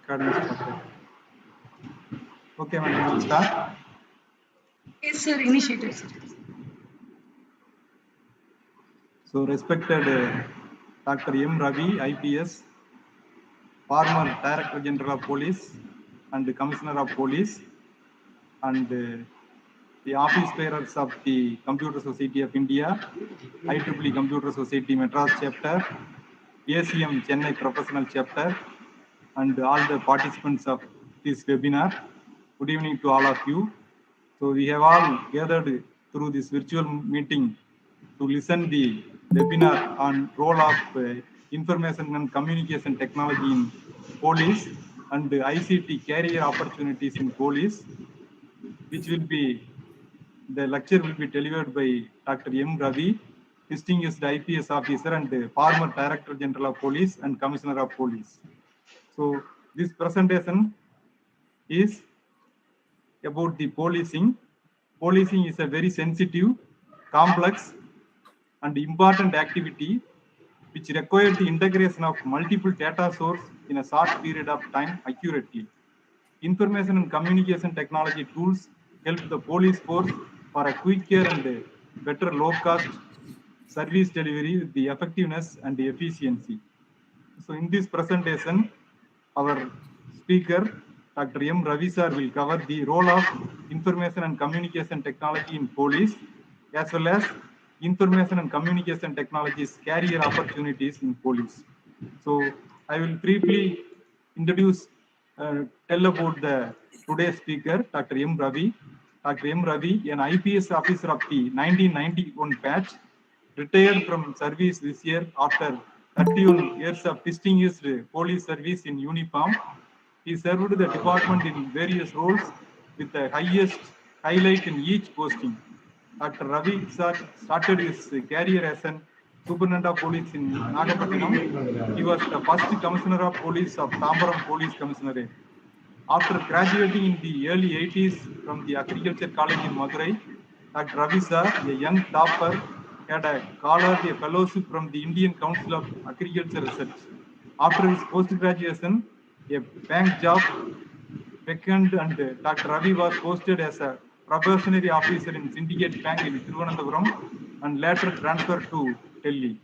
Recording started. Okay, madam, we'll start. Yes, sir. Initiative, sir. So, respected Dr. M. Ravi, IPS, former Director General of Police and Commissioner of Police, and the office bearers of the Computer Society of India, IEEE Computer Society Madras chapter, ACM Chennai Professional chapter, and all the participants of this webinar. Good evening to all of you. So we have all gathered through this virtual meeting to listen the webinar on role of information and communication technology in police and ICT career opportunities in police, which will be, the lecture will be delivered by Dr. M. Ravi, distinguished IPS officer and former Director General of Police and Commissioner of Police. So this presentation is about the policing. Policing is a very sensitive, complex, and important activity which requires the integration of multiple data sources in a short period of time accurately. Information and communication technology tools help the police force for a quicker and better low-cost service delivery with the effectiveness and the efficiency. So in this presentation, our speaker, Dr. M. Ravi sir, will cover the role of information and communication technology in police, as well as information and communication technologies career opportunities in police. So I will briefly introduce, tell about the today's speaker, Dr. M. Ravi. Dr. M. Ravi, an IPS officer of the 1991 batch, retired from service this year after 31 years of distinguished police service in uniform. He served the department in various roles with the highest highlight in each posting. Dr. Ravi started his career as an superintendent of police in Nagapattinam. He was the first commissioner of police of Tambaram Police Commissionerate. After graduating in the early 80s from the Agriculture College in Madurai, Dr. Ravi sir, a young topper, had a fellowship from the Indian Council of Agriculture Research. After his post-graduation, a bank job vacant, and Dr. Ravi was posted as a probationary officer in Syndicate Bank in Thiruvananthapuram and later transferred to Delhi.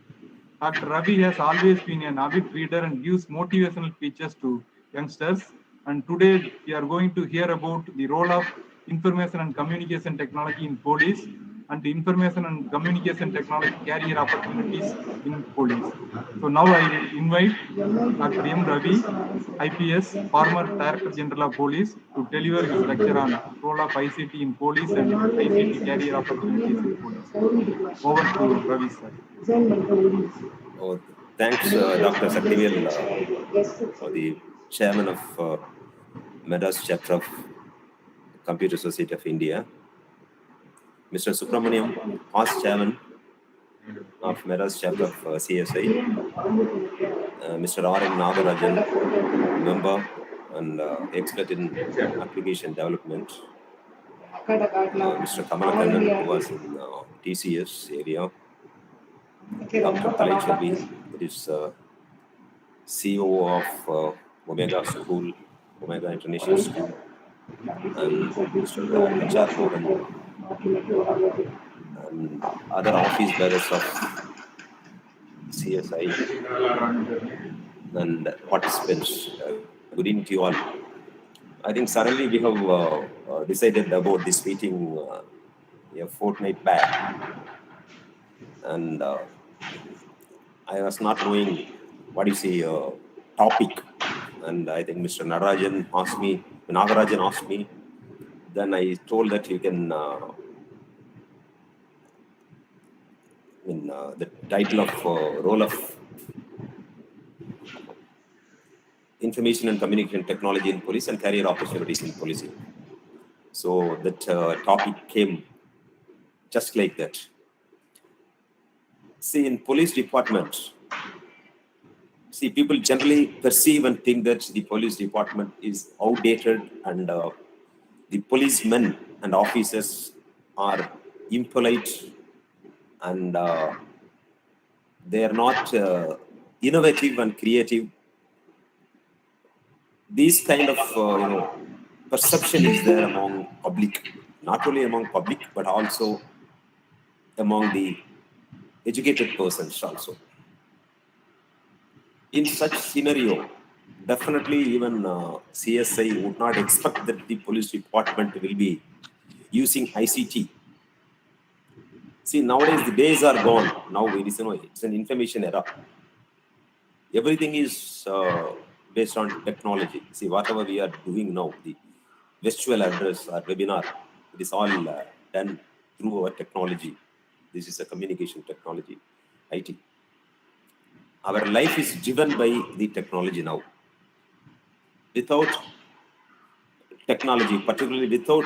Dr. Ravi has always been an avid reader and gives motivational speeches to youngsters. And today we are going to hear about the role of information and communication technology in police and the information and communication technology career opportunities in police. So now I will invite Dr. M. Ravi, IPS, former Director General of Police, to deliver his lecture on role of ICT in police and ICT career opportunities in police. Over to Ravi sir. Oh, thanks, Dr. Sakthivel, the chairman of Madras chapter of Computer Society of India. Mr. Subramaniam, past chairman of Madras chapter of CSI. Mr. R.M. Nagarajan, member and expert in application development. Mr. Kamalakkannan, who was in TCS area. Dr. Ravi, that is CEO of Omega School, Omega International School, and Mr. HR Mohan, and other office bearers of CSI, and participants. Good evening to you all. I think suddenly we have decided about this meeting a fortnight back, and I was not knowing what is the topic, and I think Mr. Nagarajan asked me, then I told that you can, the title of role of information and communication technology in police and career opportunities in policing. So that topic came just like that. See, in police department, people generally perceive and think that the police department is outdated and the policemen and officers are impolite and they are not innovative and creative. These kind of perception is there among public, not only among public but also among the educated persons also. In such scenario, definitely even CSI would not expect that the police department will be using ICT. See, nowadays the days are gone. Now it is, it's an information era. Everything is based on technology. See, whatever we are doing now, the virtual address or webinar, it is all done through our technology. This is a communication technology, IT. Our life is driven by the technology now. Without technology, particularly without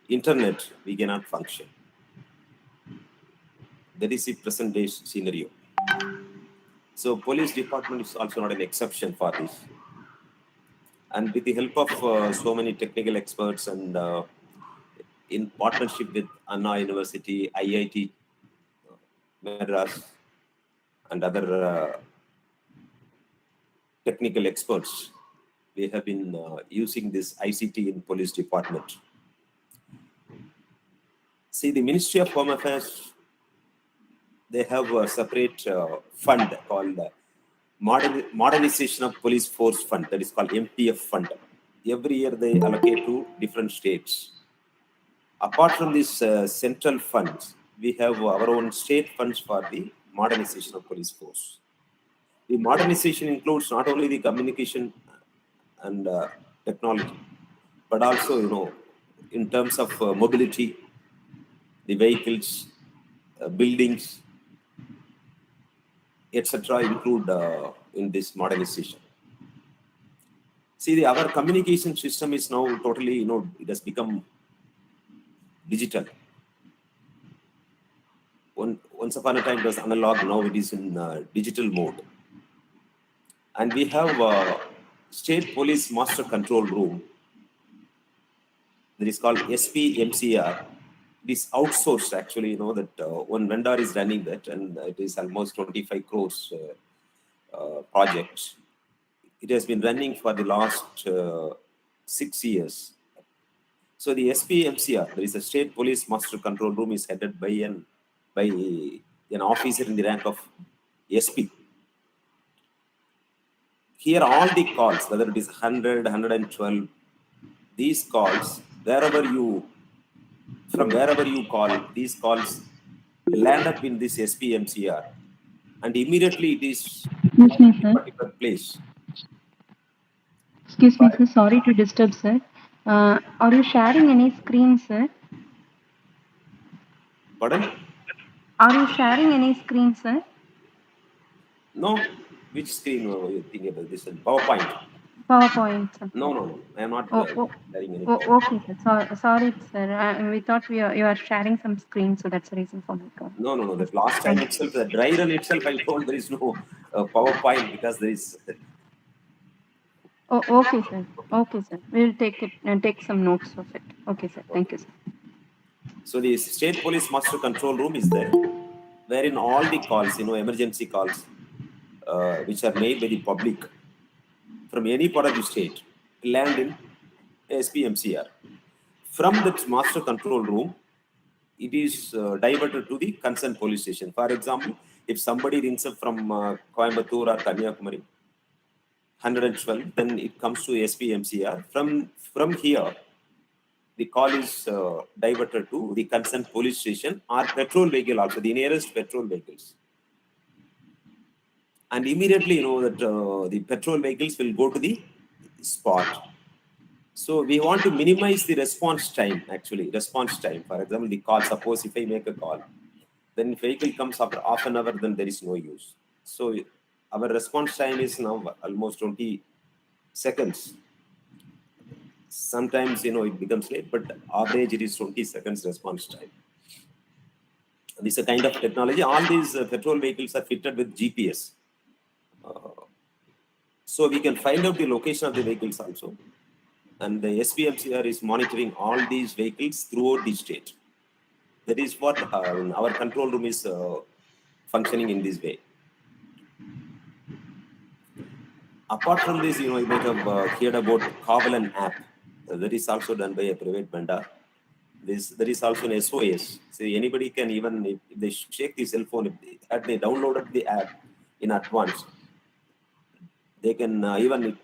internet, we cannot function. That is the present day scenario. So police department is also not an exception for this. And with the help of so many technical experts and in partnership with Anna University, IIT, Madras, and other technical experts, we have been using this ICT in police department. See, the Ministry of Home Affairs, they have a separate fund called Modernization of Police Force Fund, that is called MPF fund. Every year they allocate to different states. Apart from these central funds, we have our own state funds for the modernization of police force. The modernization includes not only the communication and technology, but also, in terms of mobility, the vehicles, buildings, etc. include in this modernization. See, our communication system is now totally, it has become digital. Once upon a time it was analog, now it is in digital mode. And we have State Police Master Control Room that is called SPMCR. It is outsourced actually, that one vendor is running that, and it is almost 25 crores project. It has been running for the last 6 years. So the SPMCR, there is a State Police Master Control Room, is headed by an officer in the rank of SP. Here all the calls, whether it is 100, 112, these calls, from wherever you call, these calls land up in this SPMCR, and immediately it is Excuse me, sir. particular place. Excuse me, sir. Sorry to disturb, sir. Are you sharing any screen, sir? Pardon? Are you sharing any screen, sir? No. Which screen are you thinking about? This is PowerPoint. PowerPoint, sir. No. I am not sharing anything. Okay, sir. Sorry, sir. We thought you are sharing some screen, so that's the reason for my call. No. That last time itself, the dry run itself, I told there is no PowerPoint because there is. Okay, sir. Okay, sir. We'll take it and take some notes of it. Okay, sir. Thank you, sir. So the State Police Master Control Room is there, wherein all the calls, emergency calls, which are made by the public from any part of the state, land in SPMCR. From that Master Control Room, it is diverted to the concerned police station. For example, if somebody rings up from Coimbatore or Kanyakumari, 112, then it comes to SPMCR. From here, the call is diverted to the concerned police station or petrol vehicle also, the nearest petrol vehicles. And immediately, that the petrol vehicles will go to the spot. So we want to minimize the response time, actually. Response time. For example, the call, suppose if I make a call, then vehicle comes after half an hour, then there is no use. So our response time is now almost 20 seconds. Sometimes, it becomes late, but average it is 20 seconds response time. This is a kind of technology. All these petrol vehicles are fitted with GPS. So we can find out the location of the vehicles also. And the SPMCR is monitoring all these vehicles throughout the state. That is what our control room is functioning in this way. Apart from this, you might have heard about Kamalakkannan app. That is also done by a private vendor. There is also an SOS. So anybody can, even if they shake the cell phone, if they downloaded the app in advance, they can even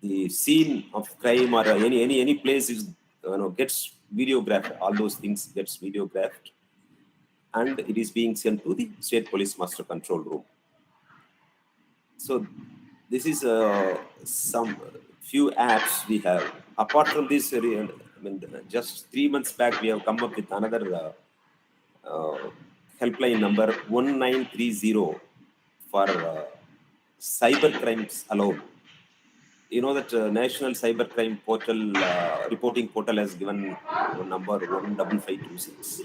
the scene of crime or any place is gets videographed. All those things gets videographed, and it is being sent to the state police master control room. So this is some few apps we have. Apart from this, just 3 months back we have come up with another helpline number 1930 for cyber crimes alone. You know that National Cybercrime Portal reporting portal has given number 15526.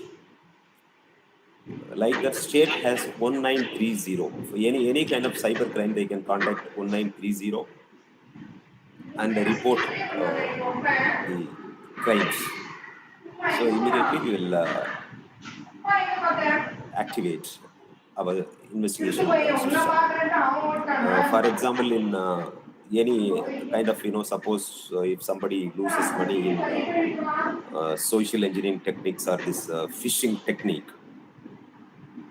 Like that, state has 1930. For any kind of cyber crime, they can contact 1930 and report the crimes. So immediately we will activate our investigation system. For example, in any kind of, suppose if somebody loses money in social engineering techniques or this phishing technique,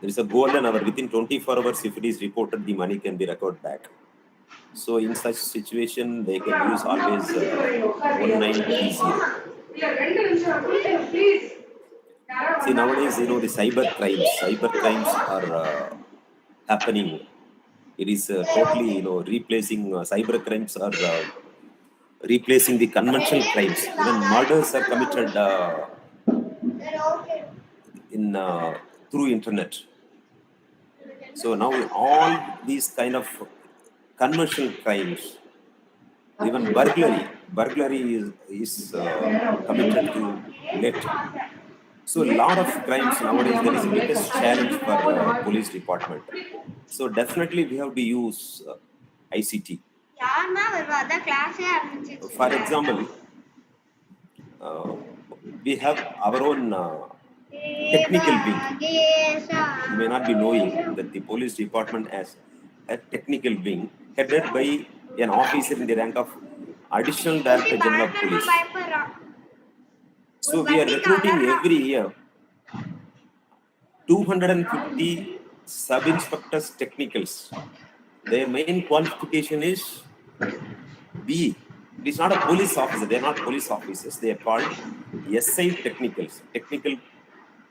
there is a golden hour. Within 24 hours, if it is reported, the money can be recovered back. So in such situation, they can use always 1930. See, nowadays, the cyber crimes are happening. It is totally, replacing cyber crimes are replacing the conventional crimes. Even murders are committed in through internet. So now all these kind of conventional crimes, even burglary is committed through net. So a lot of crimes nowadays, there is a biggest challenge for police department. So definitely we have to use ICT. For example, we have our own technical wing. You may not be knowing that the police department has a technical wing headed by an officer in the rank of Additional Director General of Police. So we are recruiting every year 250 sub-inspectors technicals. Their main qualification is B. It is not a police officer. They are not police officers. They are called SI technicals, technical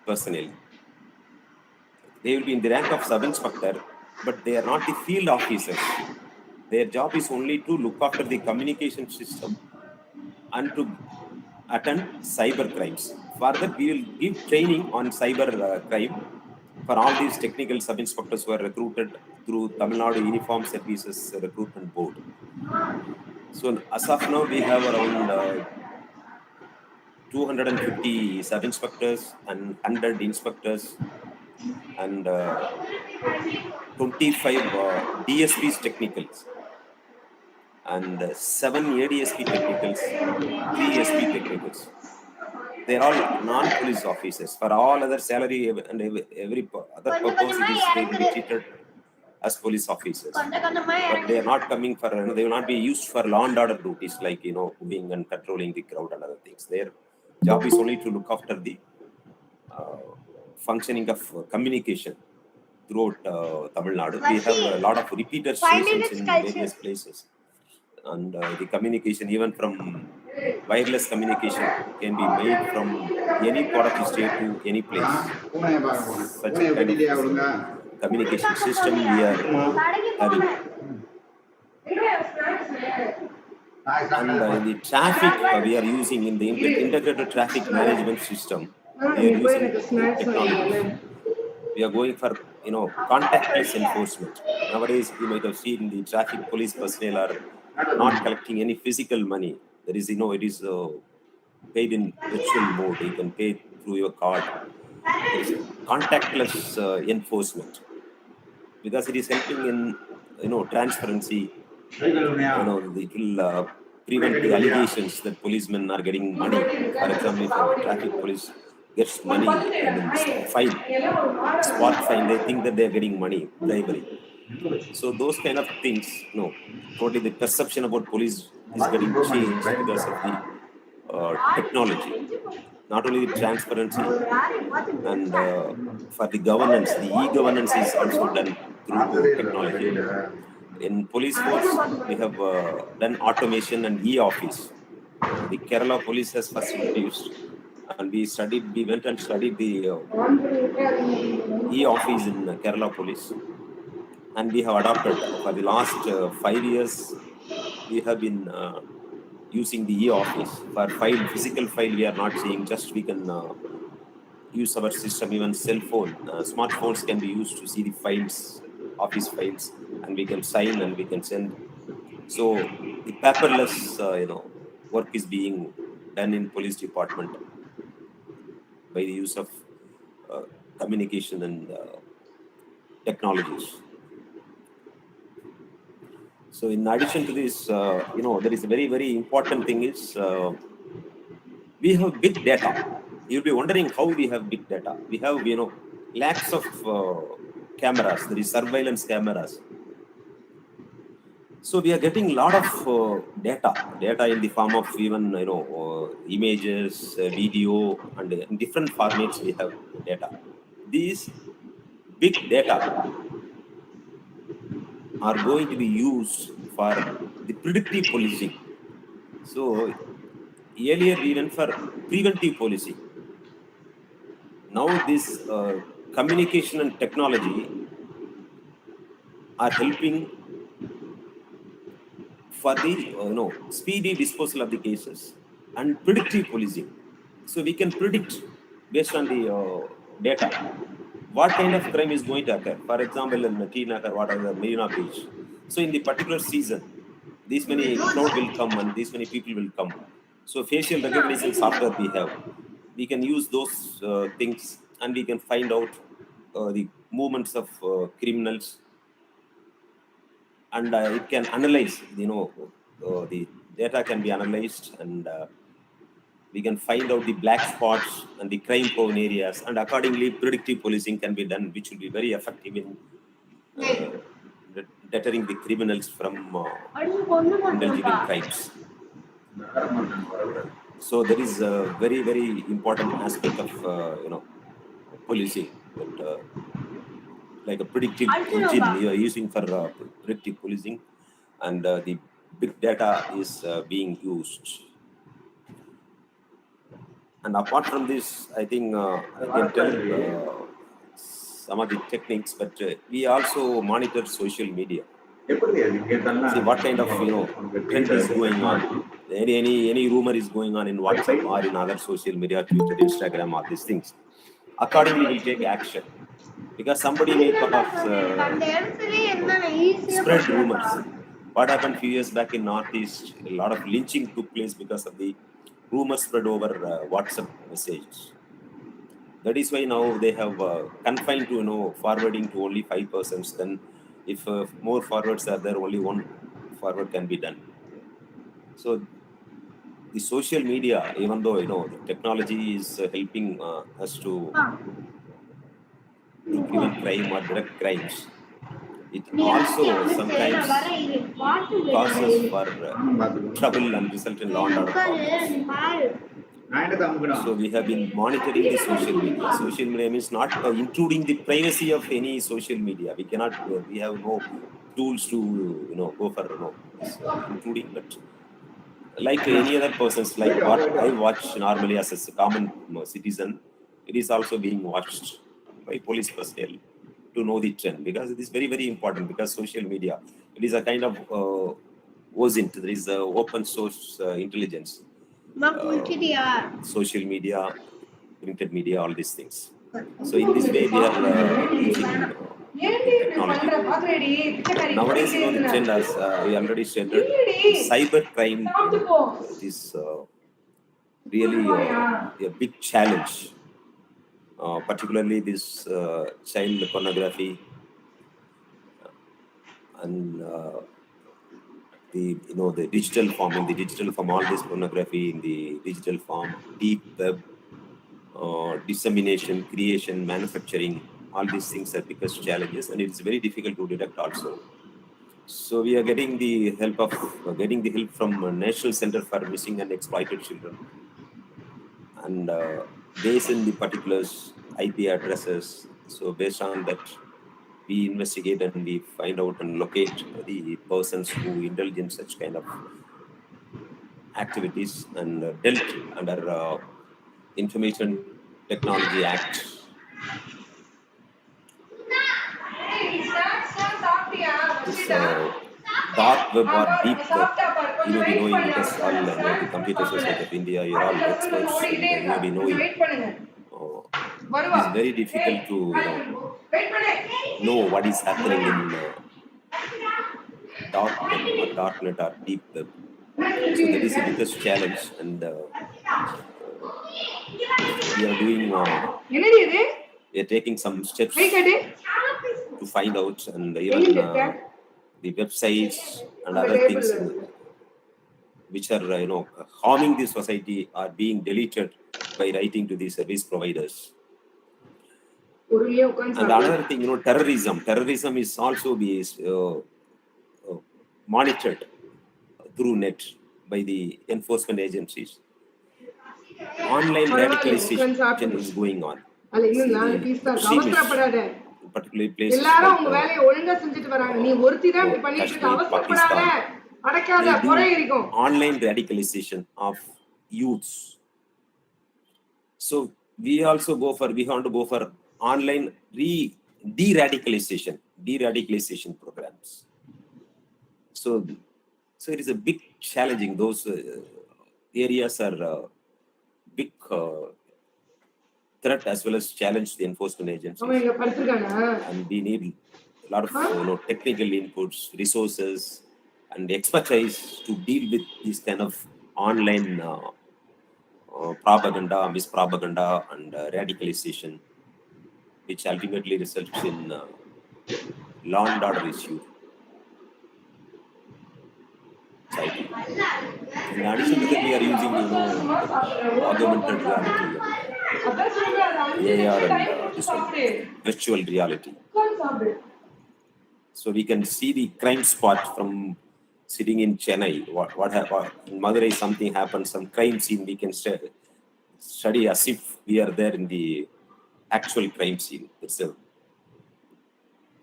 personnel. They will be in the rank of sub-inspector, but they are not the field officers. Their job is only to look after the communication system and to attend cyber crimes. Further, we will give training on cyber crime for all these technical sub-inspectors who are recruited through Tamil Nadu Uniform Services Recruitment Board. So as of now, we have around 250 sub-inspectors and 100 inspectors and 25 DSPs technicals and 7 ADSP technicals, 3 SP technicals. They are all non-police officers. For all other salary and every other purpose, they will be treated as police officers. But they are not coming for, they will not be used for law and order duties like, moving and controlling the crowd and other things. Their job is only to look after the functioning of communication throughout Tamil Nadu. We have a lot of repeater stations in various places. And the communication, even from wireless communication, can be made from any part of the state to any place. Such a kind of communication system we are having. And in the traffic, we are using in the integrated traffic management system. We are using technology. We are going for contactless enforcement. Nowadays, you might have seen the traffic police personnel are not collecting any physical money. There is, it is paid in virtual mode. You can pay through your card. There is contactless enforcement because it is helping in transparency. It will prevent the allegations that policemen are getting money. For example, if a traffic police gets money, fine, spot fine, they think that they are getting money, bribery. So those kind of things, totally the perception about police is getting changed because of the technology. Not only the transparency and for the governance, the e-governance is also done through technology. In police force, we have done automation and e-office. The Kerala police has first introduced, and we went and studied the e-office in Kerala police, and we have adopted for the last 5 years. We have been using the e-office for physical file. We are not seeing, just we can use our system, even cell phone, smartphones can be used to see the files, office files, and we can sign and we can send. So the paperless, work is being done in police department by the use of communication and technologies. So in addition to this, there is a very, very important thing is we have big data. You'll be wondering how we have big data. We have, lakhs of cameras. There is surveillance cameras. So we are getting a lot of data in the form of even, images, video, and in different formats we have data. These big data are going to be used for the predictive policing. So earlier we went for preventive policing. Now this communication and technology are helping for the speedy disposal of the cases and predictive policing. So we can predict based on the data what kind of crime is going to occur. For example, in Nagar, what are the Marina Beach? So in the particular season, these many crowd will come and these many people will come. So facial recognition software we have, we can use those things and we can find out the movements of criminals, and it can analyze, the data can be analyzed, and we can find out the black spots and the crime prone areas, and accordingly predictive policing can be done, which will be very effective in deterring the criminals from indulging in crimes. So there is a very, very important aspect of policing, that like a predictive engine we are using for predictive policing, and the big data is being used. And apart from this, I think I can tell some of the techniques, but we also monitor social media. See what kind of trend is going on. Any rumor is going on in WhatsApp or in other social media, Twitter, Instagram, all these things. Accordingly, we take action, because somebody may spread rumors. What happened a few years back in Northeast, a lot of lynching took place because of the rumors spread over WhatsApp messages. That is why now they have confined to forwarding to only 5 persons. Then if more forwards are there, only one forward can be done. So the social media, even though the technology is helping us to prevent crime or direct crimes, it also sometimes causes for trouble and result in law and order problems. So we have been monitoring the social media. Social media means not intruding the privacy of any social media. We cannot. We have no tools to go for intruding, but like any other persons, like what I watch normally as a common citizen, it is also being watched by police personnel to know the trend, because it is very, very important, because social media, it is a kind of OSINT, there is open source intelligence, social media, printed media, all these things. So in this way we are using technology. Nowadays, the trend, as we already stated, cyber crime is really a big challenge. Particularly this child pornography and the digital form, all this pornography in the digital form, deep web, dissemination, creation, manufacturing, all these things are biggest challenges, and it's very difficult to detect also. So we are getting the help from National Center for Missing and Exploited Children, and based in the particulars IP addresses. So based on that, we investigate and we find out and locate the persons who indulge in such kind of activities and dealt under Information Technology Act. This dark web or deep web, you may be knowing, because all the Computer Society of India, you're all experts, and you may be knowing. It is very difficult to know what is happening in darknet or deep web. So that is the biggest challenge, and we are doing. We are taking some steps to find out, and even the websites and other things which are harming the society are being deleted by writing to the service providers. And another thing, terrorism is also be monitored through net by the enforcement agencies. Online radicalization is going on. Particularly places like Kashmir, Pakistan, they do online radicalization of youths. So we want to go for online de-radicalization programs. So it is a big challenging. Those areas are big threat as well as challenge the enforcement agencies. And we need a lot of technical inputs, resources, and expertise to deal with this kind of online propaganda, mispropaganda, and radicalization, which ultimately results in law and order issue. In addition to that, we are using augmented reality, AR, and virtual reality. So we can see the crime spot from sitting in Chennai. What happened in Madras? Something happened, some crime scene. We can study as if we are there in the actual crime scene itself.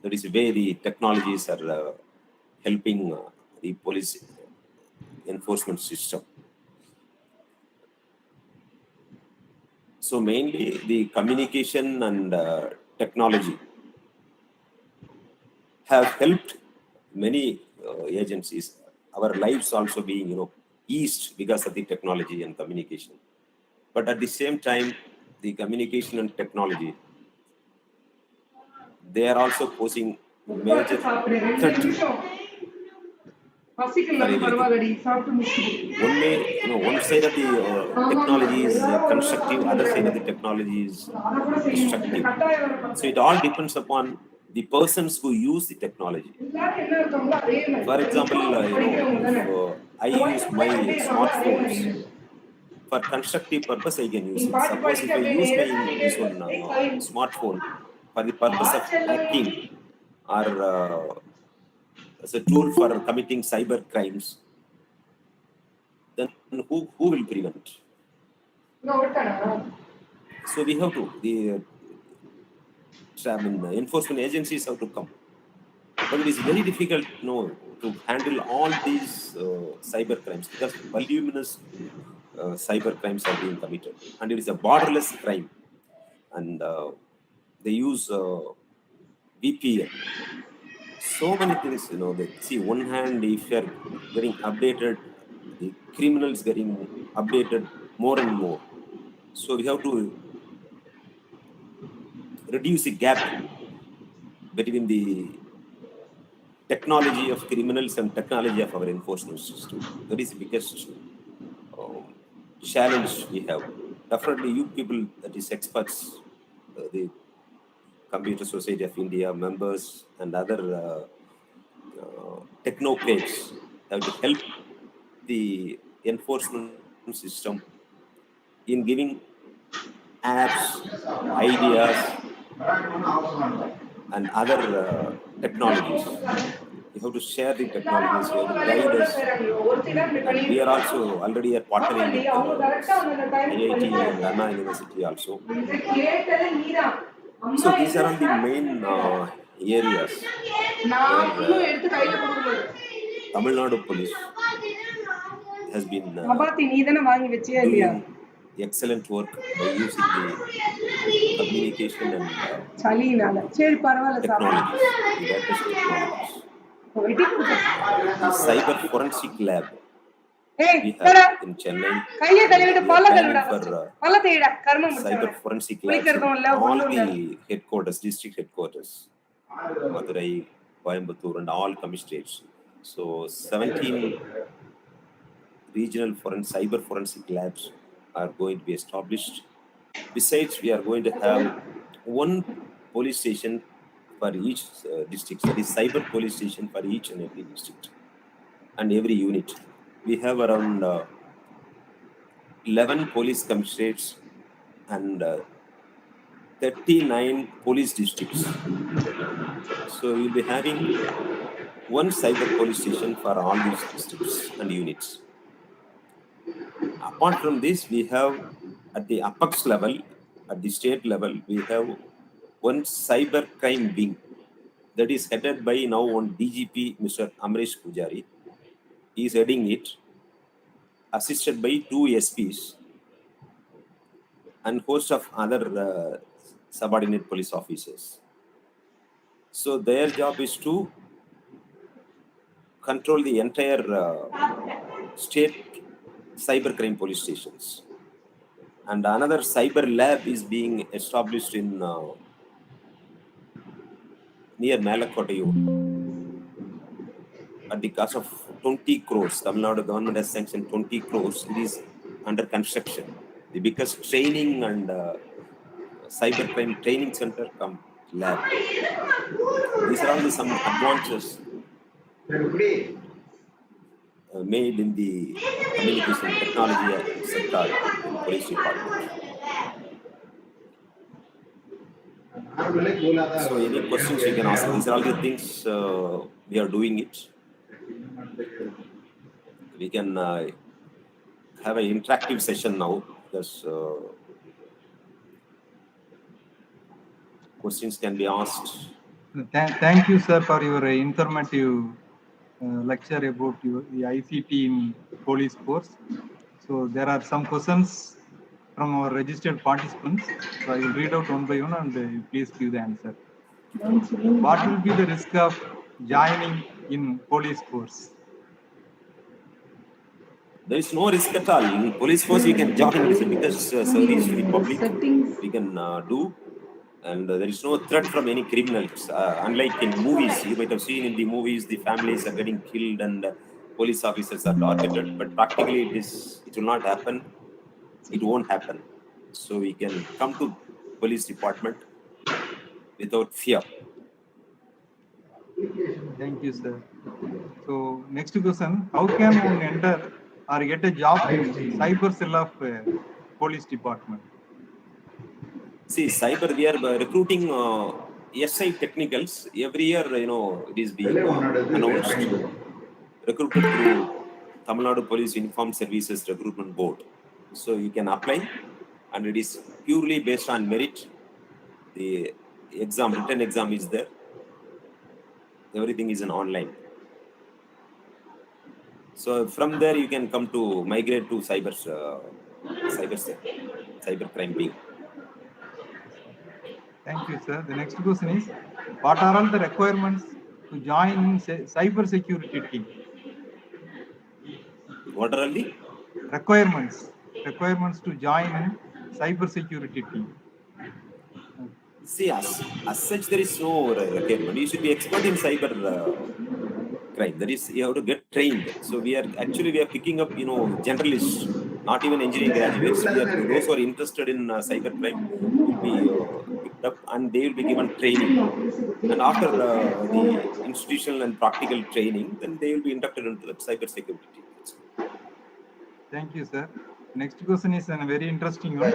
That is where the technologies are helping the police enforcement system. So mainly the communication and technology have helped many agencies. Our lives also being eased because of the technology and communication. But at the same time, the communication and technology, they are also posing major threat. One side of the technology is constructive, other side of the technology is destructive. So it all depends upon the persons who use the technology. For example, I use my smartphones for constructive purpose. I can use it. Suppose if I use my smartphone for the purpose of hacking or as a tool for committing cyber crimes, then who will prevent? So we have to, the enforcement agencies have to come. But it is very difficult to handle all these cyber crimes, because voluminous cyber crimes are being committed, and it is a borderless crime. And they use VPN. So many things, see, one hand, if you are getting updated, the criminals getting updated more and more. So we have to reduce the gap between the technology of criminals and technology of our enforcement system. That is the biggest challenge we have. Definitely you people, that is experts, the Computer Society of India members and other technocrats have to help the enforcement system in giving apps, ideas, and other technologies. You have to share the technologies, you have to guide us. And we are also already partnering with IIT and Anna University also. So these are all the main areas where Tamil Nadu Police has been doing excellent work by using the communication and technologies, the latest technologies. The cyber forensic lab we have in Chennai. We are planning for cyber forensic labs in all the headquarters, district headquarters, Madurai, Coimbatore, and all commissionates. So 17 regional cyber forensic labs are going to be established. Besides, we are going to have one police station for each district, that is cyber police station for each and every district and every unit. We have around 11 police commissionerates and 39 police districts. So we'll be having one cyber police station for all these districts and units. Apart from this, we have at the apex level, at the state level, we have one cyber crime wing that is headed by now one DGP, Mr. Amresh Pujari. He is heading it, assisted by 2 SPs and host of other subordinate police officers. So their job is to control the entire state cybercrime police stations. And another cyber lab is being established in near Malakkotayu at the cost of 20 crores. Tamil Nadu government has sanctioned 20 crores. It is under construction. The biggest training and cybercrime training center come lab. These are only some advances made in the communication technology sector in police department. So any questions you can ask. These are all the things we are doing it. We can have an interactive session now because questions can be asked. Thank you, sir, for your informative lecture about the ICT in police force. So there are some questions from our registered participants. So I will read out one by one and please give the answer. What will be the risk of joining in police force? There is no risk at all. In police force, we can join because service to the public we can do. And there is no threat from any criminals. Unlike in movies, you might have seen in the movies, the families are getting killed and police officers are targeted. But practically, it will not happen. It won't happen. So we can come to police department without fear. Thank you, sir. So next question: how can one enter or get a job in cyber cell of police department? See, cyber, we are recruiting SI technicals. Every year, it is being announced, recruited through Tamil Nadu Police Uniformed Services Recruitment Board. So you can apply and it is purely based on merit. The exam, written exam is there. Everything is in online. So from there, you can come to migrate to cyber crime being. Thank you, sir. The next question is, what are all the requirements to join in cyber security team? What are all the requirements to join in cyber security team? See, as such, there is no requirement. You should be expert in cyber crime. That is, you have to get trained. So we are picking up, generalists, not even engineering graduates. Those who are interested in cyber crime will be picked up and they will be given training. And after the institutional and practical training, then they will be inducted into the cyber security team. Thank you, sir. Next question is a very interesting one.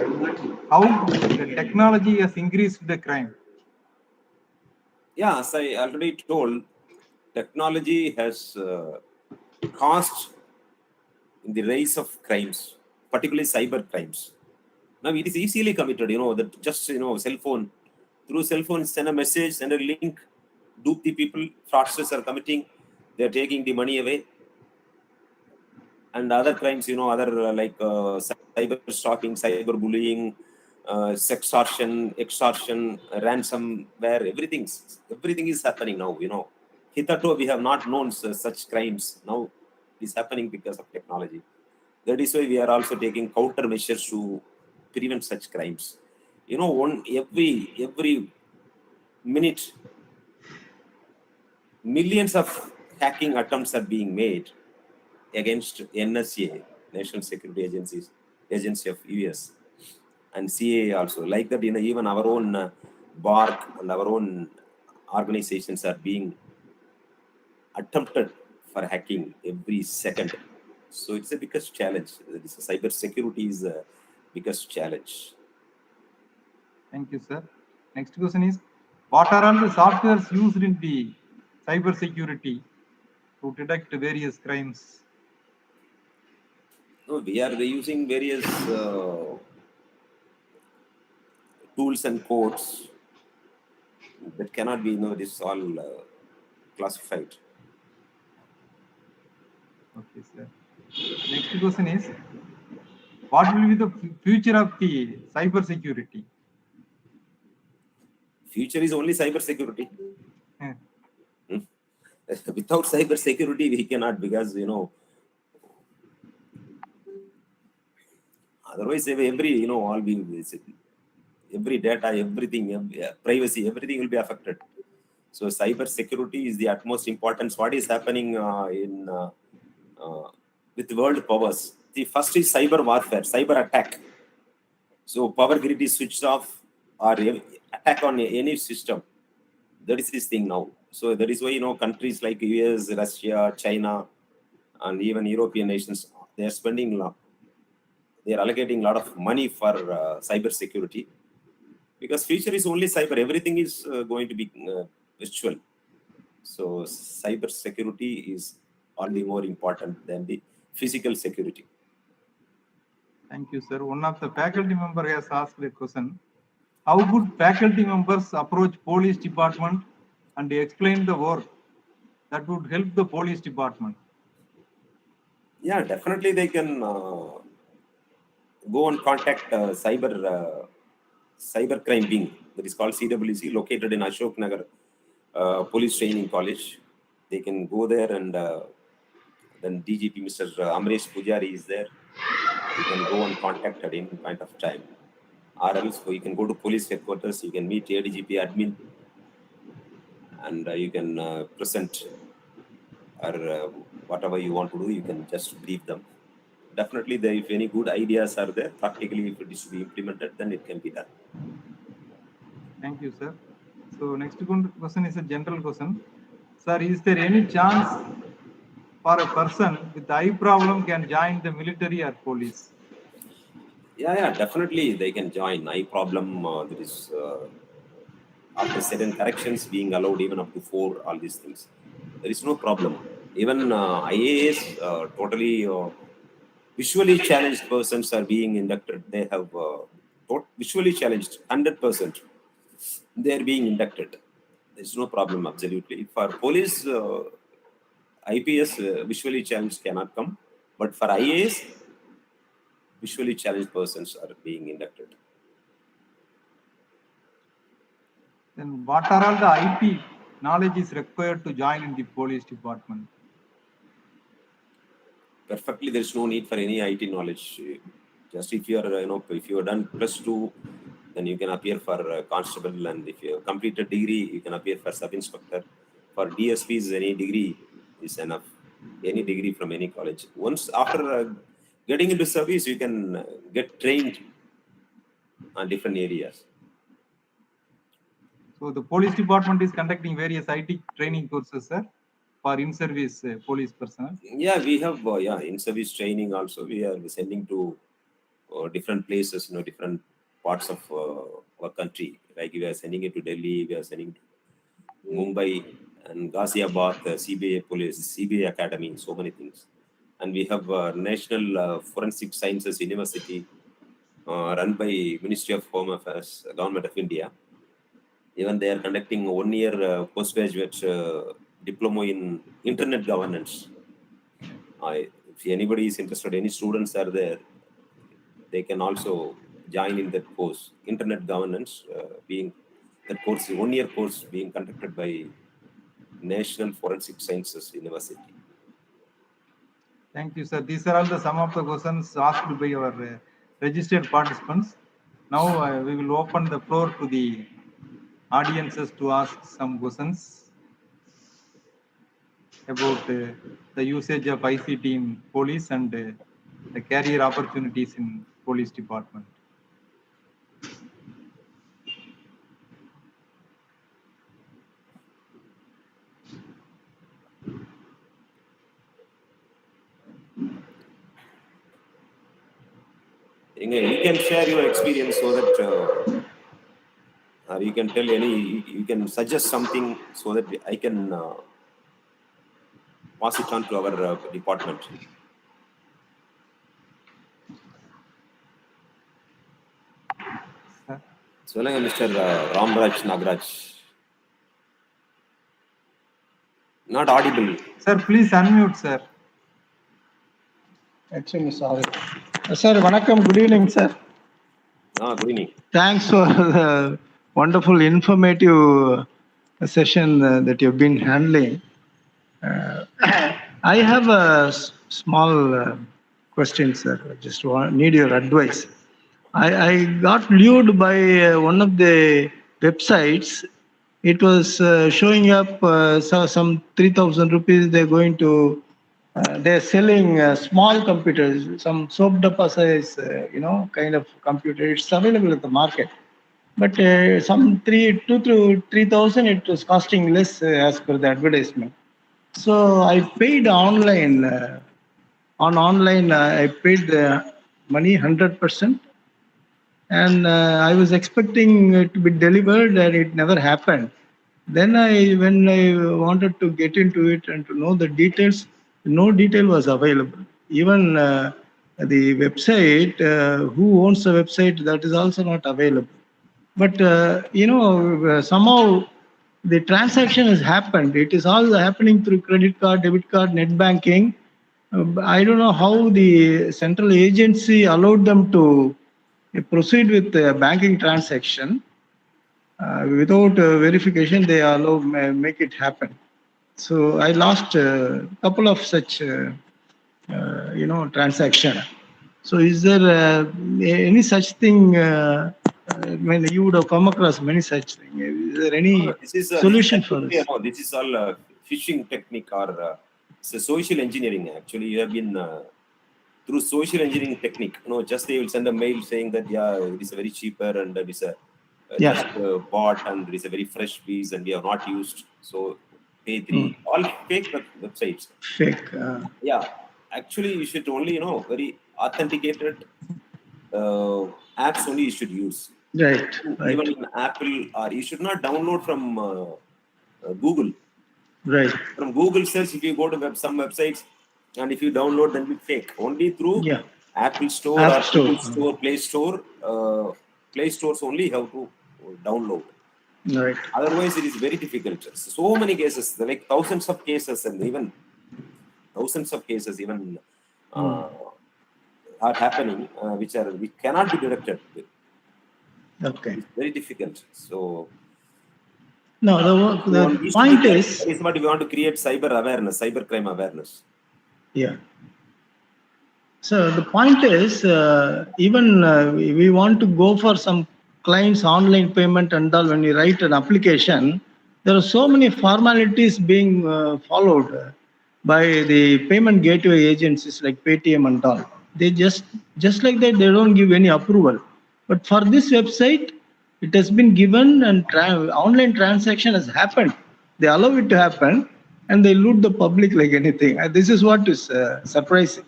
How the technology has increased the crime? Yeah, as I already told, technology has caused in the rise of crimes, particularly cyber crimes. Now it is easily committed, that just, cell phone, through cell phone, send a message, send a link, dupe the people, fraudsters are committing, they're taking the money away. And other crimes, other cyber stalking, cyber bullying, sextortion, extortion, ransomware, everything is happening now, Hitherto, we have not known such crimes. Now it is happening because of technology. That is why we are also taking countermeasures to prevent such crimes. Every minute, millions of hacking attempts are being made against NSA, National Security Agency of US, and CAA also. Like that, even our own BARC and our own organizations are being attempted for hacking every second. So it's a biggest challenge. Cyber security is a biggest challenge. Thank you, sir. Next question is, what are all the softwares used in the cyber security to detect various crimes? No, we are using various tools and codes that cannot be, this all classified. Okay, sir. Next question is, what will be the future of the cyber security? Future is only cyber security. Hmm. Without cyber security, we cannot, because otherwise every all we every data, everything, privacy, everything will be affected. So cyber security is the utmost importance. What is happening in with world powers? The first is cyber warfare, cyber attack. So power grid is switched off, or attack on any system. That is this thing now. So that is why countries like US, Russia, China, and even European nations, they are spending they are allocating a lot of money for cyber security, because future is only cyber. Everything is going to be virtual. So cyber security is only more important than the physical security. Thank you, sir. One of the faculty member has asked a question. How would faculty members approach police department and explain the work that would help the police department? Yeah, definitely they can go and contact cyber crime wing, that is called CWC, located in Ashok Nagar Police Training College. They can go there, and then DGP Mr. Amresh Pujari is there. You can go and contact at any point of time. Or else you can go to police headquarters, you can meet ADGP admin, and you can present, or whatever you want to do, you can just brief them. Definitely, if any good ideas are there, practically, if it is to be implemented, then it can be done. Thank you, sir. So next question is a general question. Sir, is there any chance for a person with eye problem can join the military or police? Yeah, definitely they can join. Eye problem, there is after certain corrections being allowed even up to 4, all these things. There is no problem. Even IAS, totally visually challenged persons are being inducted. They have visually challenged 100%. They are being inducted. There's no problem, absolutely. For police, IPS, visually challenged cannot come, but for IAS, visually challenged persons are being inducted. Then what are all the IP knowledge is required to join in the police department? Perfectly, there's no need for any IT knowledge. Just if you are, if you are done +2, then you can appear for constable, and if you have completed degree, you can appear for sub-inspector. For DSPs, any degree is enough. Any degree from any college. Once after getting into service, you can get trained on different areas. So the police department is conducting various IT training courses, sir, for in-service police personnel. Yeah, we have in-service training also. We are sending to different places, different parts of our country. Like we are sending it to Delhi, we are sending to Mumbai and Ghaziabad, CBA Police, CBA Academy, so many things. And we have National Forensic Sciences University run by Ministry of Home Affairs, Government of India. Even they are conducting 1 year postgraduate diploma in internet governance. If anybody is interested, any students are there, they can also join in that course. Internet governance being that course, 1 year course being conducted by National Forensic Sciences University. Thank you, sir. These are all some of the questions asked by our registered participants. Now we will open the floor to the audiences to ask some questions about the usage of ICT in police and the career opportunities in police department. You can share your experience so that you can tell you can suggest something so that I can pass it on to our department. So, Mr. Ramraj Nagraj. Not audible. Sir, please unmute, sir. Actually, sorry. Sir, Vanakkam, good evening, sir. Good evening. Thanks for the wonderful, informative session that you've been handling. I have a small question, sir. Just need your advice. I got lured by one of the websites. It was showing up some 3,000 rupees. They're going to. They're selling small computers, some soap up size, kind of computer. It's available at the market, but some 2 to 3,000. It was costing less as per the advertisement. So I paid online. I paid the money 100%, and I was expecting it to be delivered, and it never happened. Then when I wanted to get into it and to know the details, no detail was available. Even the website, who owns the website, that is also not available. But somehow the transaction has happened. It is all happening through credit card, debit card, net banking. I don't know how the central agency allowed them to proceed with the banking transaction. Without verification, they make it happen. So I lost a couple of such, transaction. So is there any such thing? When you would have come across many such things, is there any solution for this? This is all phishing technique or it's a social engineering. Actually, you have been through social engineering technique. Just they will send a mail saying that it is a very cheaper and it is a just bought and it is a very fresh piece and we have not used. So pay 3. All fake websites. Fake. Actually, you should only very authenticated apps only you should use. Right. Even in Apple, or you should not download from Google. Right. From Google search, if you go to some websites and if you download, then it's fake. Only through Apple Store or Google Store, Play Store. Play Stores only have to download. Right. Otherwise, it is very difficult. So many cases, like thousands of cases, and even thousands of cases even are happening, which cannot be detected. Okay. It's very difficult. So. No, the point is what we want to create cyber crime awareness. Yeah. So the point is, even we want to go for some clients online payment and all. When you write an application, there are so many formalities being followed by the payment gateway agencies like Paytm and all. They just like that, they don't give any approval. But for this website, it has been given and online transaction has happened. They allow it to happen and they loot the public like anything. This is what is surprising.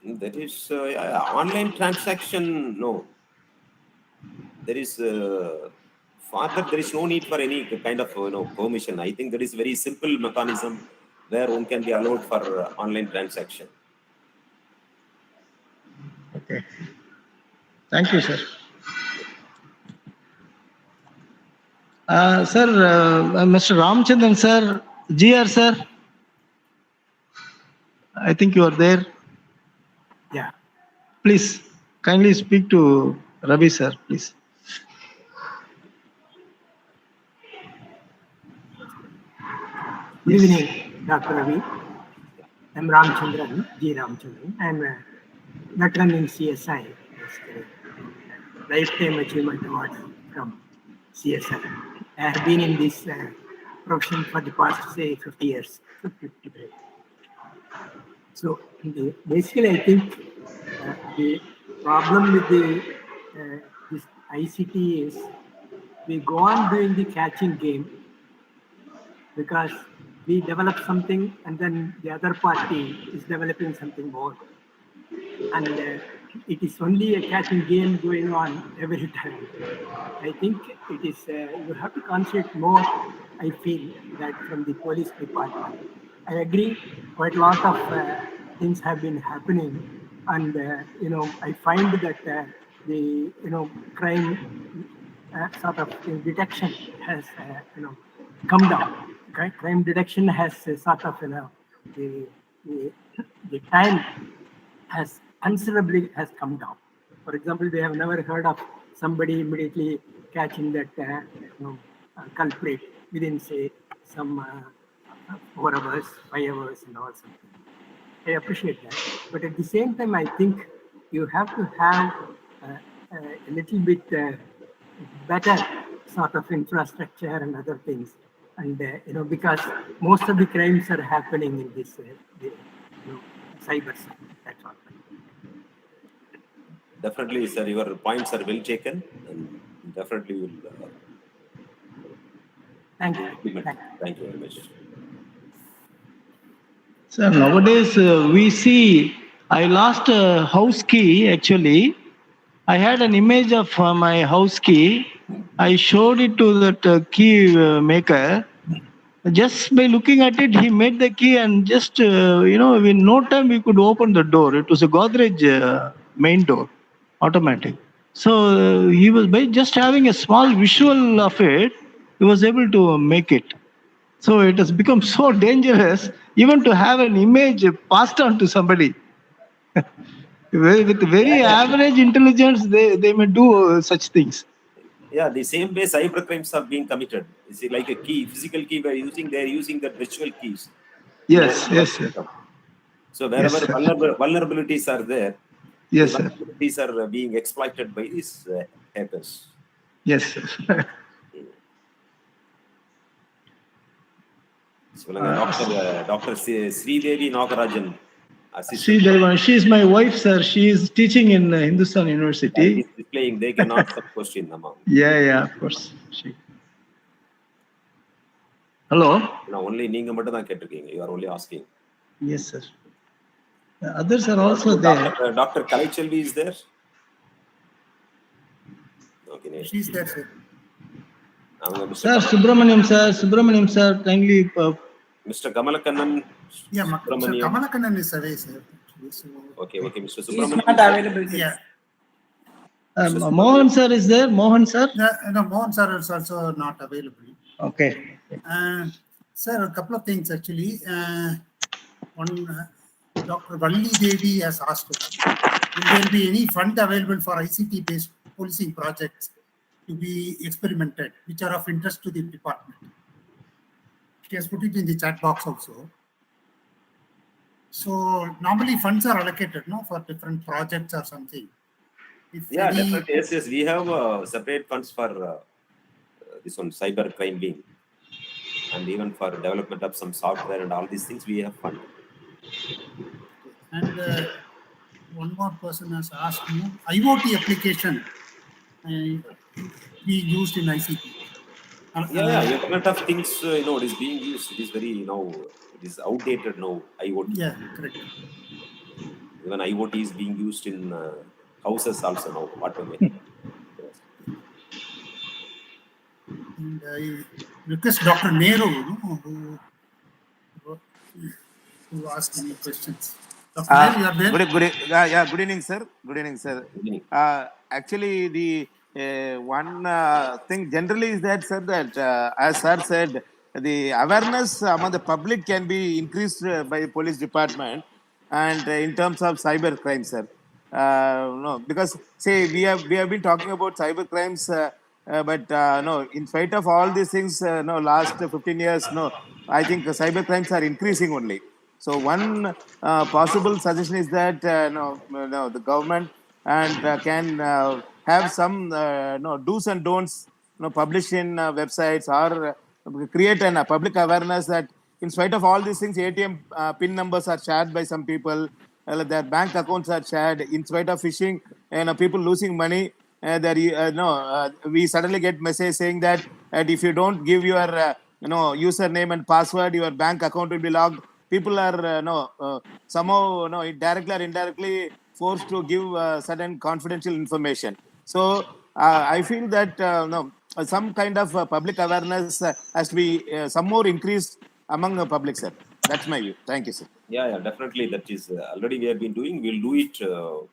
That is online transaction. No, there is Further, there is no need for any kind of permission. I think there is very simple mechanism where one can be allowed for online transaction. Okay. Thank you, sir. Sir, Mr. Ramchandran, sir, GR, sir. I think you are there. Yeah. Please, kindly speak to Ravi, sir, please. Good Yes. evening, Dr. Ravi. I'm Ramchandran, G. Ramchandran. I'm a veteran in CSI, Lifetime Achievement Award from CSI. I have been in this profession for the past, say, 50 years. 55. So basically, I think the problem with this ICT is we go on doing the catching game because we develop something and then the other party is developing something more. And it is only a catching game going on every time. I think it is, you have to concentrate more, I feel, that from the police department. I agree, quite a lot of things have been happening. And, I find that the, crime sort of detection has, come down. Okay? Crime detection has sort of, the time has considerably has come down. For example, we have never heard of somebody immediately catching that culprit within, say, some 4 hours, 5 hours, and all something. I appreciate that, but at the same time, I think you have to have a little bit better sort of infrastructure and other things, and because most of the crimes are happening in this cyber side. That's all. Definitely, sir, your points are well taken, and definitely will. Thank you. Thank you very much. Sir, nowadays we see, I lost a house key actually. I had an image of my house key. I showed it to that key maker. Just by looking at it, he made the key and just, in no time we could open the door. It was a Godrej main door, automatic. So he was, by just having a small visual of it, he was able to make it. So it has become so dangerous even to have an image passed on to somebody. With very average intelligence, they may do such things. Yeah, the same way cyber crimes are being committed. It's like a key, physical key they're using the virtual keys. Yes, yes, sir. So wherever Yes, sir. vulnerabilities are there, Yes, the sir. vulnerabilities are being exploited by these hackers. Yes, sir. So, Dr. Sridevi Nagarajan. She is my wife, sir. She is teaching in Hindustan University. He's displaying. They can ask some question among. Yeah, of course. Hello. No, only நீங்க மட்டும் தான் கேட்டிருக்கீங்க. You are only asking. Yes, sir. The others are also there. Dr. Kalaiselvi is there. Okay, she's there, sir. Sir, Subramaniam sir, kindly. Mr. Kamalakkannan. Yeah, Sir Kamalakkannan is away, sir. So, okay, Mr. Subramaniam. He's not available. Yeah. Mohan sir is there. Mohan sir. No, Mohan sir is also not available. Okay. Sir, a couple of things actually. One, Dr. Valli Devi has asked, will there be any fund available for ICT-based policing projects to be experimented, which are of interest to the department? She has put it in the chat box also. So normally funds are allocated, no, for different projects or something. Yeah, definitely. Yes. We have separate funds for this one cyber crime wing, and even for development of some software and all these things we have fund. And one more person has asked me, IoT application being used in ICT. Internet of things, it is being used. It is very, it is outdated now, IoT. Yeah, correct. Even IoT is being used in houses also now, automated. And I request Dr. Nehru, who asked any questions. Dr. Nehru, you are there? Good evening, sir. Good evening, sir. Good evening. Actually, the one thing generally is that, sir, that as sir said, the awareness among the public can be increased by the police department, and in terms of cyber crime, sir. No, because say we have been talking about cyber crimes, but no, in spite of all these things, no, last 15 years, no, I think cyber crimes are increasing only. So one possible suggestion is that no, the government and can have some no do's and don'ts, published in websites, or create a public awareness that in spite of all these things, ATM pin numbers are shared by some people, their bank accounts are shared. In spite of phishing and people losing money, we suddenly get message saying that if you don't give your username and password, your bank account will be locked. People are somehow directly or indirectly forced to give certain confidential information. So I feel that some kind of public awareness has to be some more increased among the public, sir. That's my view. Thank you, sir. Yeah, definitely. That is already we have been doing. We'll do it in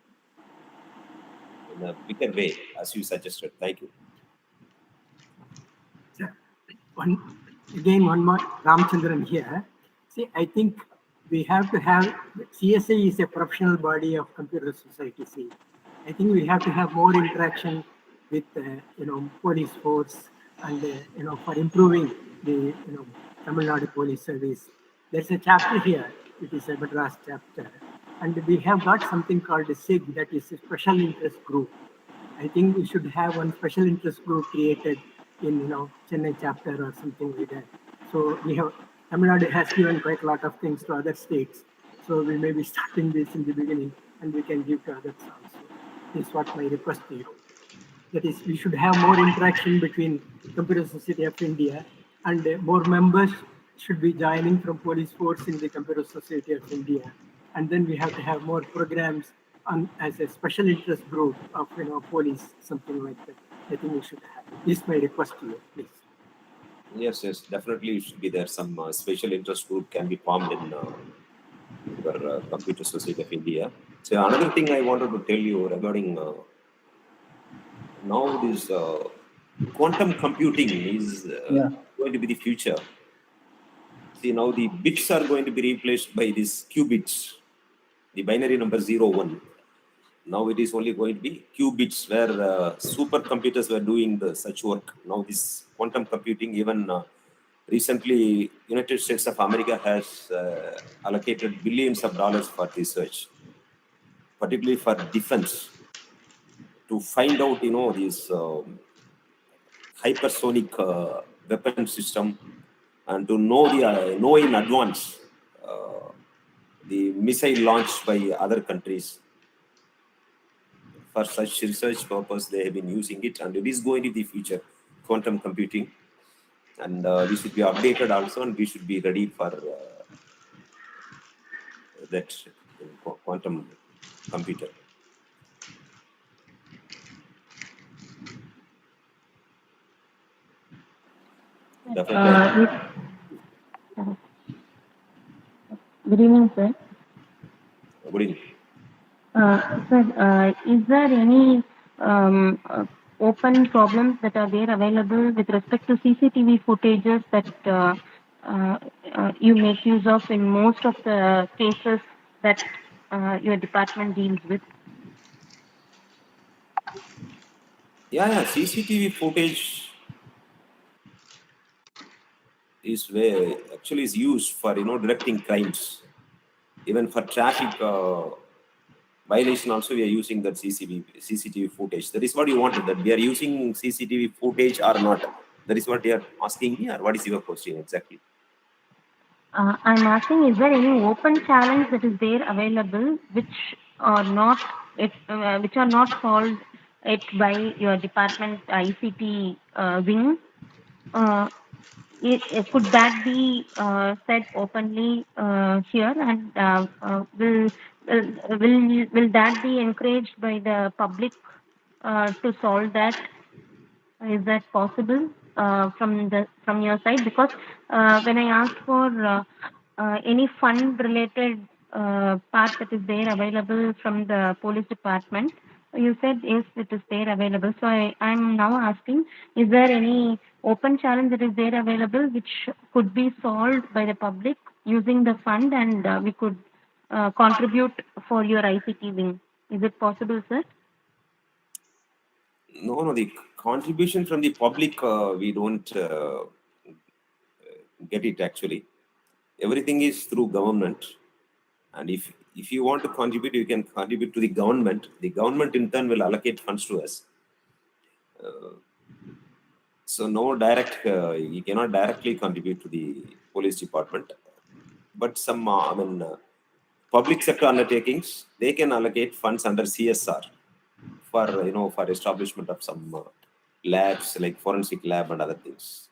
a bigger way, as you suggested. Thank you. One more Ramchandran here. See, I think we have to have, CSI is a professional body of computer society. See, I think we have to have more interaction with police force, and for improving the Tamil Nadu police service. There's a chapter here. It is a Madras chapter, and we have got something called a SIG, that is a special interest group. I think we should have one special interest group created in Chennai chapter or something like that. So we have, Tamil Nadu has given quite a lot of things to other states. So we may be starting this in the beginning, and we can give to others also. This is what my request to you. That is, we should have more interaction between Computer Society of India, and more members should be joining from police force in the Computer Society of India. And then we have to have more programs as a special interest group of police, something like that. I think we should have. This is my request to you, please. Yes, definitely it should be there. Some special interest group can be formed in your Computer Society of India. So another thing I wanted to tell you regarding now this quantum computing is going to be the future. See, now the bits are going to be replaced by these qubits, the binary number 0, 1. Now it is only going to be qubits, where supercomputers were doing such work. Now this quantum computing, even recently, United States of America has allocated billions of dollars for research, particularly for defense, to find out, this hypersonic weapon system, and to know in advance the missile launched by other countries. For such research purpose, they have been using it, and it is going to be the future, quantum computing. And we should be updated also, and we should be ready for that quantum computer. Definitely. Good evening, sir. Good evening. Sir, is there any open problems that are there available with respect to CCTV footages that you make use of in most of the cases that your department deals with? Yeah, CCTV footage is where actually is used for directing crimes, even for traffic violation. Also, we are using that CCTV footage. That is what you wanted, that we are using CCTV footage or not. That is what you are asking me, or what is your question exactly? I'm asking, is there any open challenge that is there available which are not solved by your department ICT wing? Could that be said openly here, and will that be encouraged by the public to solve that? Is that possible? from your side? Because when I asked for any fund related part that is there available from the police department, you said yes, it is there available. So I'm now asking, is there any open challenge that is there available which could be solved by the public using the fund, and we could contribute for your ICT wing? Is it possible, sir? No, the contribution from the public, we don't get it actually. Everything is through government. And if you want to contribute, you can contribute to the government. The government in turn will allocate funds to us. So no direct, you cannot directly contribute to the police department. But some, public sector undertakings, they can allocate funds under CSR for, for establishment of some labs like forensic lab and other things.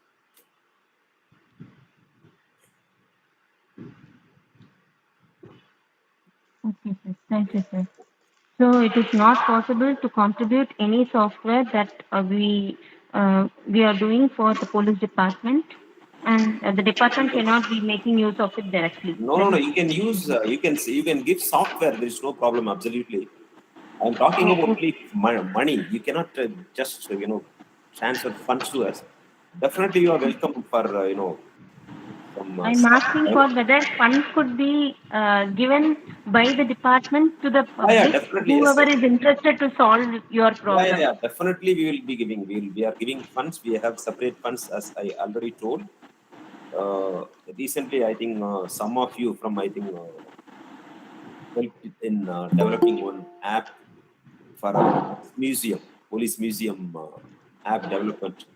Okay, sir. Thank you, sir. So it is not possible to contribute any software that we are doing for the police department, and the department cannot be making use of it directly. No. You can use, you can give software. There is no problem. Absolutely. I'm talking about only money. You cannot just transfer funds to us. Definitely, you are welcome for some. I'm asking for whether funds could be given by the department to the public, definitely, whoever yes, is interested to solve your problem. Yeah, definitely we will be giving. We are giving funds. We have separate funds, as I already told. Recently, I think some of you from helped in developing one app for a museum, police museum app development,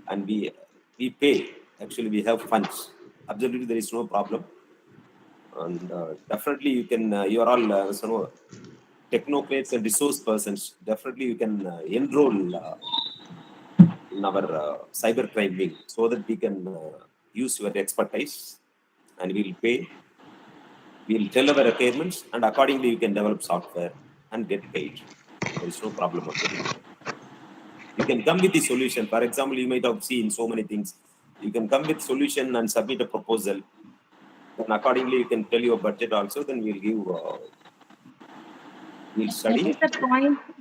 and we pay. Actually, we have funds. Absolutely, there is no problem, and definitely you can. You are all technocrats and resource persons. Definitely, you can enroll in our cybercrime wing so that we can use your expertise, and we'll pay. We'll tell our requirements, and accordingly, you can develop software and get paid. There is no problem of it. You can come with the solution. For example, you might have seen so many things. You can come with solution and submit a proposal. Then accordingly, you can tell your budget also. Then we'll give. We'll study.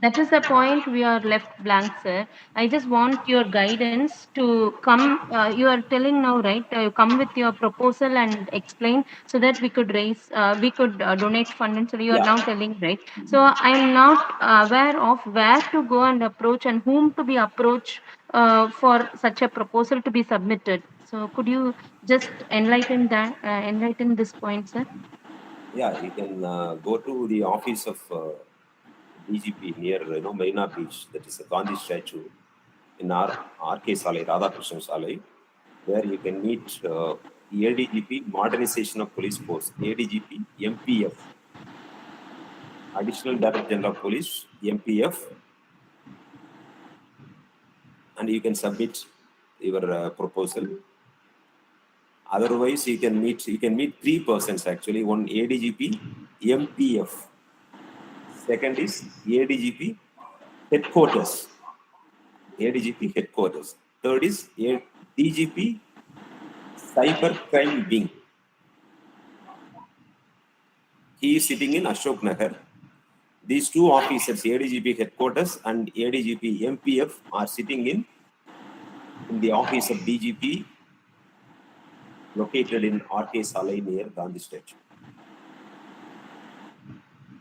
That is the point we are left blank, sir. I just want your guidance to come. You are telling now, right? Come with your proposal and explain so that we could raise, we could donate funding. So you are now telling, right? So I'm not aware of where to go and approach and whom to be approached for such a proposal to be submitted. So could you just enlighten this point, sir? Yeah, you can go to the office of DGP near Marina Beach. That is a Gandhi statue in our RK Salai, Radhakrishnan Salai, where you can meet ADGP, Modernization of Police Force, ADGP, MPF, Additional Director General of Police, MPF, and you can submit your proposal. Otherwise, you can meet 3 persons actually. One ADGP, MPF. Second is ADGP headquarters. ADGP headquarters. Third is DGP cybercrime wing. He is sitting in Ashok Nagar. These 2 officers, ADGP headquarters and ADGP MPF, are sitting in the office of DGP, located in RK Salai near Gandhi statue.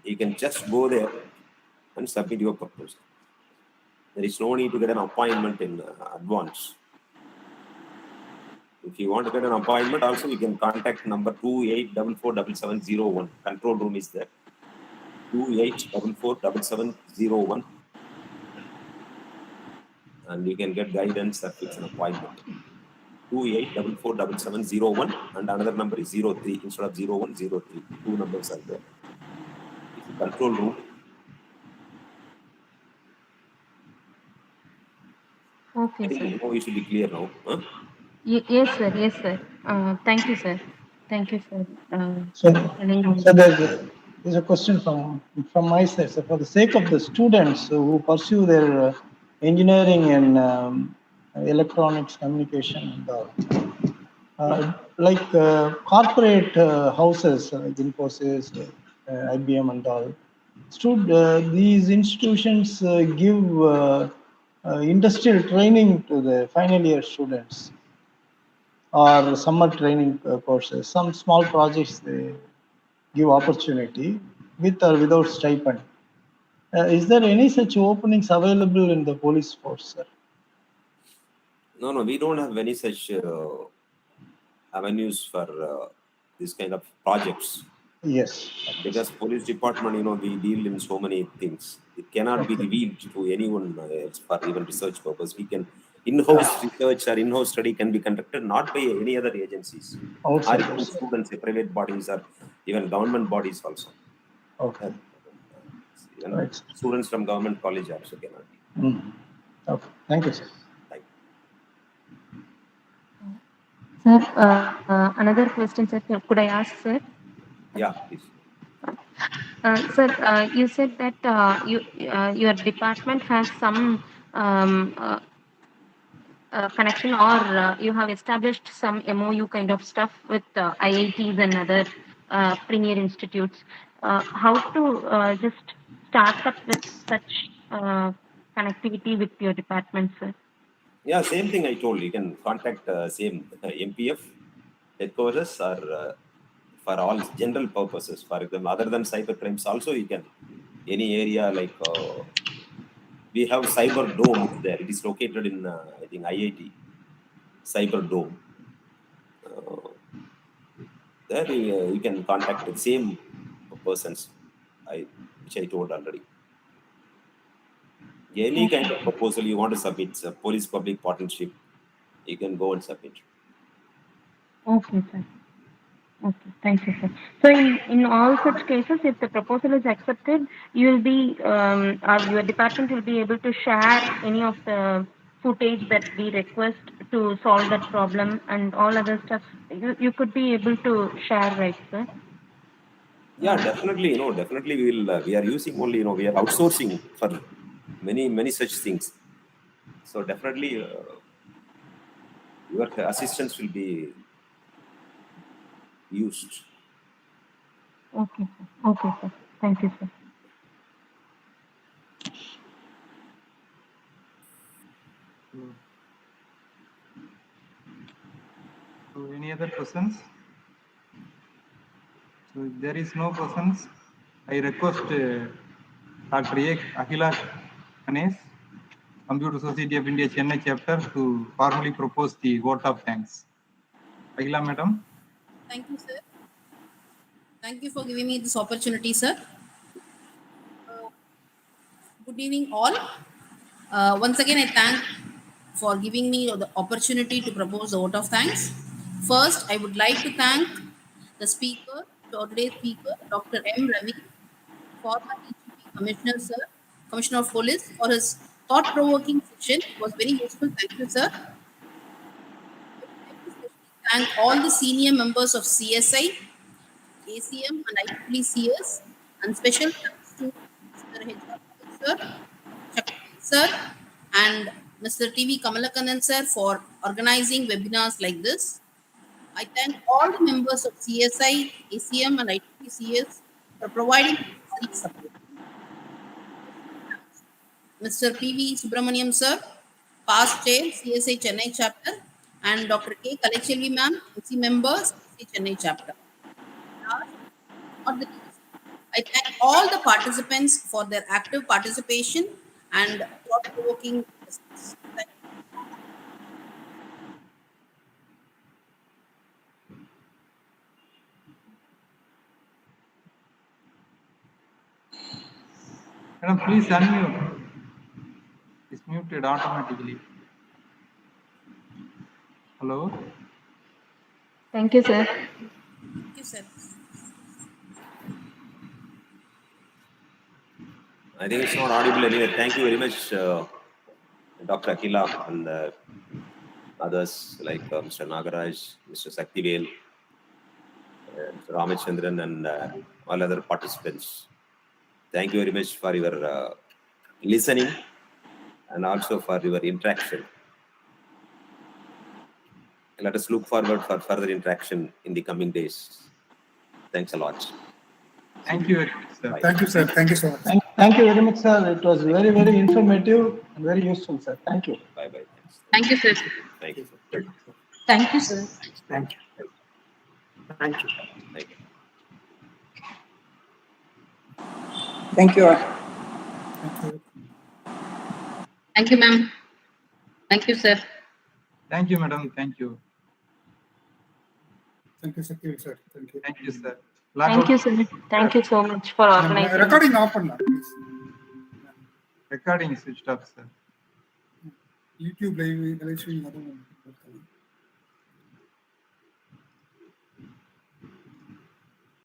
You can just go there and submit your proposal. There is no need to get an appointment in advance. If you want to get an appointment, also you can contact number 28447701. Control room is there. 28447701. And you can get guidance or fix an appointment. 28447701, and another number is 03 instead of 0103. 2 numbers are there. It's a control room. Okay, sir. You should be clear now. Huh? Yes, sir. Yes, sir. Thank you, sir. Thank you, sir. So there's a question from my side. So for the sake of the students who pursue their engineering and electronics, communication, and all. Like corporate houses like Infosys, IBM, and all. These institutions give industrial training to the final year students or summer training courses. Some small projects they give opportunity with or without stipend. Is there any such openings available in the police force, sir? No, we don't have any such avenues for this kind of projects. Yes. Because police department, we deal in so many things. It cannot be revealed to anyone else for even research purpose. We can in-house research or in-house study can be conducted not by any other agencies, or even students, private bodies, or even government bodies also. Okay. Even students from government college also cannot be. Okay. Thank you, sir. Sir, another question, sir. Could I ask, sir? Yeah, please. Sir, you said that your department has some connection, or you have established some MOU kind of stuff with IITs and other premier institutes. How to just start up with such connectivity with your department, sir? Yeah, same thing I told. You can contact same MPF headquarters or for all general purposes. For example, other than cyber crimes, also you can any area like we have cyber dome there. It is located in I think IIT cyber dome. There you can contact the same persons which I told already. Any kind of proposal you want to submit, police public partnership, you can go and submit. Okay, sir. Okay, thank you, sir. So in all such cases, if the proposal is accepted, you will be, or your department will be able to share any of the footage that we request to solve that problem and all other stuff. You could be able to share, right, sir? Yeah, definitely. Definitely we are using only, we are outsourcing for many such things. So definitely your assistance will be used. Okay, sir. Okay, sir. Thank you, sir. So any other questions? So if there is no questions, I request Dr. Akila Ganesh, Computer Society of India, Chennai chapter, to formally propose the vote of thanks. Akila, madam. Thank you, sir. Thank you for giving me this opportunity, sir. Good evening, all. Once again, I thank for giving me the opportunity to propose a vote of thanks. First, I would like to thank the speaker, today's speaker, Dr. M. Ravi, former DGP Commissioner, sir, Commissioner of Police, for his thought-provoking session. It was very useful. Thank you, sir. I would like to especially thank all the senior members of CSI, ACM, and IEEE CS, and special thanks to Mr. H. sir, Sakthivel sir, and Mr. TV Kamalakkannan sir for organizing webinars like this. I thank all the members of CSI, ACM, and IEEE CS for providing necessary support. Mr. PV Subramaniam sir, past chair, CSI Chennai chapter, and Dr. K. Kalachelvi ma'am, MC member, CSI Chennai chapter. Last but not the least, I thank all the participants for their active participation and thought-provoking questions. Thank you. Madam, please unmute. It's muted automatically. Hello. Thank you, sir. Thank you, sir. I think it's not audible anyway. Thank you very much, Dr. Akila and others like Mr. Nagaraj, Mr. Sakthivel, Mr. Ramachandran, and all other participants. Thank you very much for your listening and also for your interaction. let us look forward for further interaction in the coming days. Thanks a lot. Thank you very much, sir. Bye. Thank you, sir. Thank you so much. Thank you very much, sir. It was very, very informative and very useful, sir. Thank you. Bye bye. Thank you, sir. Thank you. Thank you, sir. Thank you. Thank you. Thank you. Thank you. Thank you. Thank you, ma'am. Thank you, sir. Thank you, madam. Thank you. Thank you, Sakthivel, sir. Thank you. Thank you, sir. Thank you, sir. Thank you so much for organizing. Recording off பண்ணலாம், please. Recording switched off, sir. YouTube live streaming.